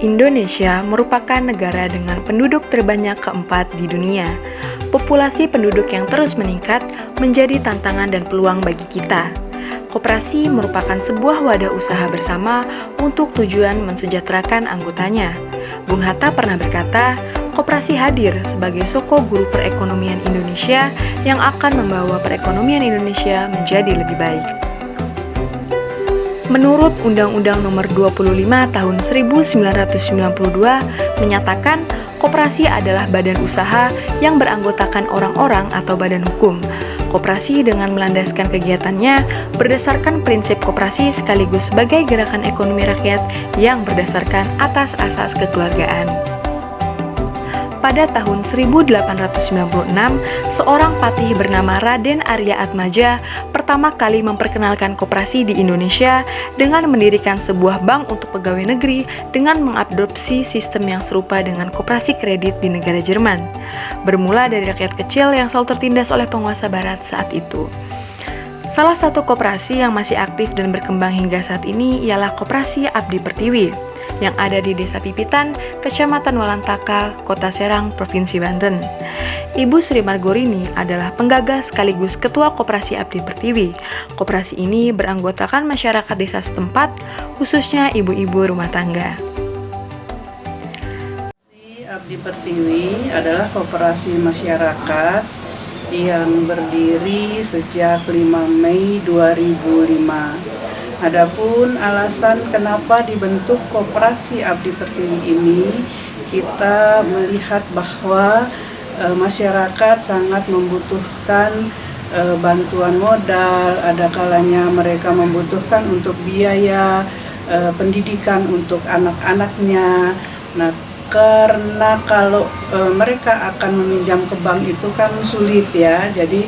Indonesia merupakan negara dengan penduduk terbanyak keempat di dunia. Populasi penduduk yang terus meningkat menjadi tantangan dan peluang bagi kita. Koperasi merupakan sebuah wadah usaha bersama untuk tujuan mensejahterakan anggotanya. Bung Hatta pernah berkata, koperasi hadir sebagai soko guru perekonomian Indonesia yang akan membawa perekonomian Indonesia menjadi lebih baik. Menurut Undang-Undang Nomor 25 Tahun 1992 menyatakan koperasi adalah badan usaha yang beranggotakan orang-orang atau badan hukum. Koperasi dengan melandaskan kegiatannya berdasarkan prinsip koperasi sekaligus sebagai gerakan ekonomi rakyat yang berdasarkan atas asas kekeluargaan. Pada tahun 1896, seorang patih bernama Raden Arya Atmaja pertama kali memperkenalkan koperasi di Indonesia dengan mendirikan sebuah bank untuk pegawai negeri dengan mengadopsi sistem yang serupa dengan koperasi kredit di negara Jerman, bermula dari rakyat kecil yang selalu tertindas oleh penguasa barat saat itu. Salah satu koperasi yang masih aktif dan berkembang hingga saat ini ialah Koperasi Abdi Pertiwi yang ada di Desa Pipitan, Kecamatan Walantaka, Kota Serang, Provinsi Banten. Ibu Sri Margorini adalah penggagas sekaligus Ketua Koperasi Abdi Pertiwi. Koperasi ini beranggotakan masyarakat desa setempat, khususnya ibu-ibu rumah tangga. Abdi Pertiwi adalah koperasi masyarakat yang berdiri sejak 5 Mei 2005. Adapun alasan kenapa dibentuk Koperasi Abdi Pertiwi ini, kita melihat bahwa masyarakat sangat membutuhkan bantuan modal, ada kalanya mereka membutuhkan untuk biaya pendidikan untuk anak-anaknya. Nah, karena kalau mereka akan meminjam ke bank itu kan sulit ya, jadi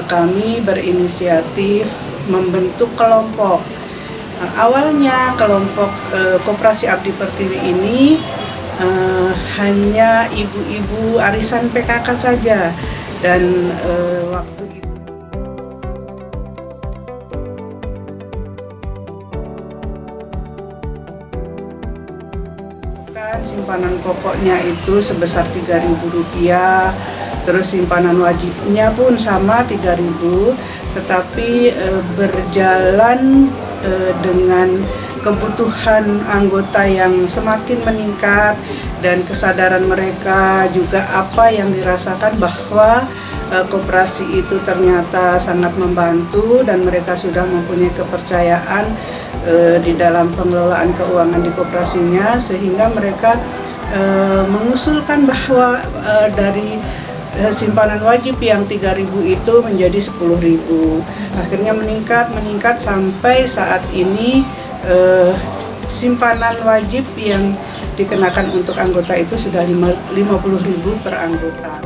kami berinisiatif membentuk kelompok. Awalnya kelompok Koperasi Abdi Pertiwi ini hanya ibu-ibu arisan PKK saja, dan waktu itu kan simpanan pokoknya itu sebesar Rp3.000, terus simpanan wajibnya pun sama 3.000, tetapi berjalan dengan kebutuhan anggota yang semakin meningkat dan kesadaran mereka juga apa yang dirasakan bahwa koperasi itu ternyata sangat membantu dan mereka sudah mempunyai kepercayaan di dalam pengelolaan keuangan di koperasinya, sehingga mereka mengusulkan bahwa dari simpanan wajib yang 3.000 itu menjadi 10.000. Akhirnya meningkat sampai saat ini simpanan wajib yang dikenakan untuk anggota itu sudah 50.000 per anggota.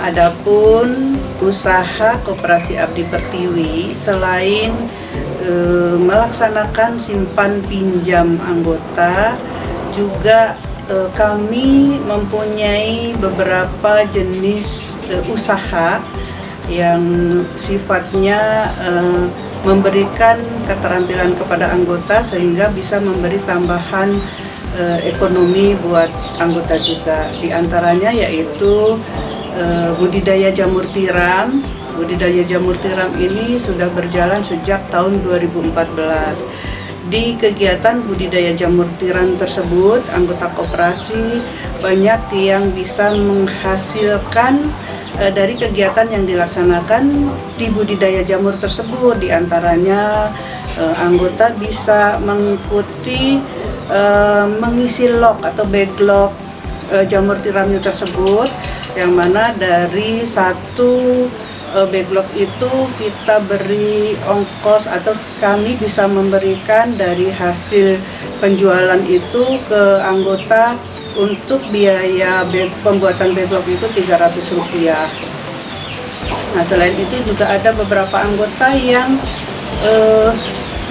Adapun usaha Koperasi Abdi Pertiwi selain melaksanakan simpan pinjam anggota, juga kami mempunyai beberapa jenis usaha yang sifatnya memberikan keterampilan kepada anggota sehingga bisa memberi tambahan ekonomi buat anggota juga. Di antaranya yaitu budidaya jamur tiram. Budidaya jamur tiram ini sudah berjalan sejak tahun 2014. Di kegiatan budidaya jamur tiram tersebut, anggota koperasi banyak yang bisa menghasilkan dari kegiatan yang dilaksanakan di budidaya jamur tersebut. Di antaranya anggota bisa mengikuti mengisi log atau backlog jamur tiramnya tersebut, yang mana dari satu backlog itu kita beri ongkos atau kami bisa memberikan dari hasil penjualan itu ke anggota untuk biaya pembuatan backlog itu Rp300. Nah, selain itu juga ada beberapa anggota yang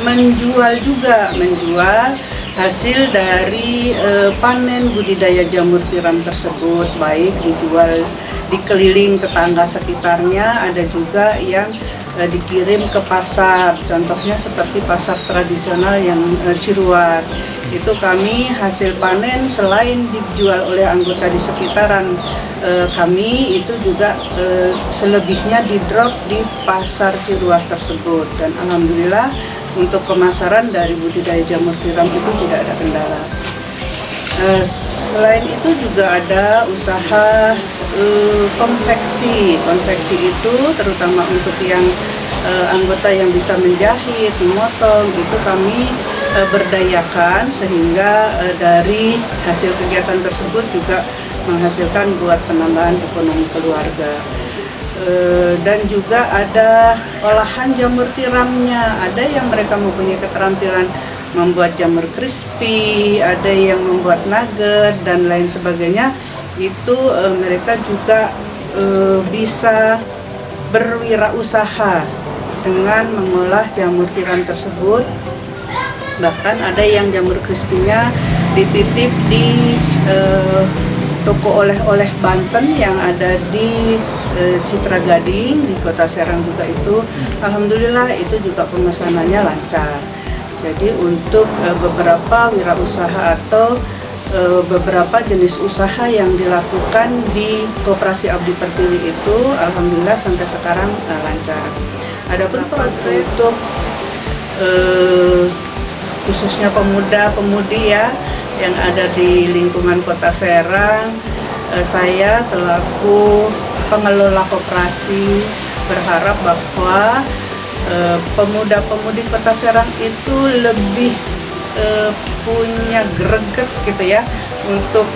menjual hasil dari panen budidaya jamur tiram tersebut, baik dijual di keliling tetangga sekitarnya, ada juga yang dikirim ke pasar, contohnya seperti pasar tradisional yang Ciruas. Itu kami hasil panen selain dijual oleh anggota di sekitaran kami, itu juga selebihnya di drop di pasar Ciruas tersebut, dan alhamdulillah untuk pemasaran dari budidaya jamur tiram itu tidak ada kendala. Selain itu juga ada usaha konveksi itu terutama untuk yang anggota yang bisa menjahit, memotong, itu kami berdayakan sehingga dari hasil kegiatan tersebut juga menghasilkan buat penambahan ekonomi keluarga. Dan juga ada olahan jamur tiramnya, ada yang mereka mempunyai keterampilan membuat jamur crispy, ada yang membuat nugget dan lain sebagainya. Itu mereka juga bisa berwirausaha dengan mengolah jamur tiram tersebut. Bahkan ada yang jamur crispy-nya dititip di toko oleh-oleh Banten yang ada di Citra Gading di Kota Serang juga itu. Alhamdulillah itu juga pemesanannya lancar. Jadi untuk beberapa wirausaha atau beberapa jenis usaha yang dilakukan di Koperasi Abdi Pertiwi itu alhamdulillah sampai sekarang lancar. Adapun untuk khususnya pemuda-pemudi ya yang ada di lingkungan Kota Serang, saya selaku pengelola koperasi berharap bahwa pemuda-pemudi Kota Serang itu lebih punya greget gitu ya untuk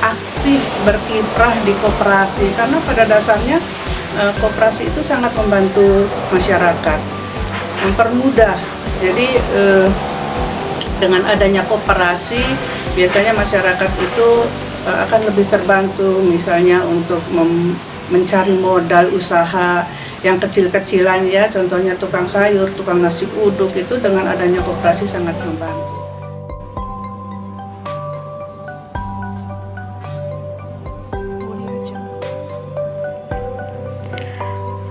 aktif berkiprah di koperasi, karena pada dasarnya koperasi itu sangat membantu masyarakat, mempermudah. Jadi dengan adanya koperasi biasanya masyarakat itu akan lebih terbantu, misalnya untuk mencari modal usaha yang kecil-kecilan ya, contohnya tukang sayur, tukang nasi uduk, itu dengan adanya koperasi sangat membantu.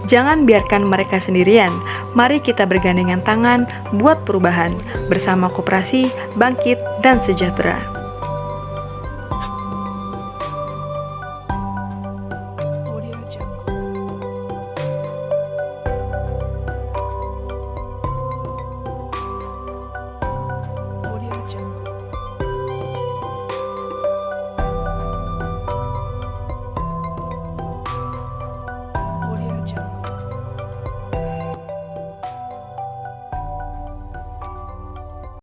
Jangan biarkan mereka sendirian. Mari kita bergandengan tangan buat perubahan. Bersama Koperasi Bangkit dan Sejahtera.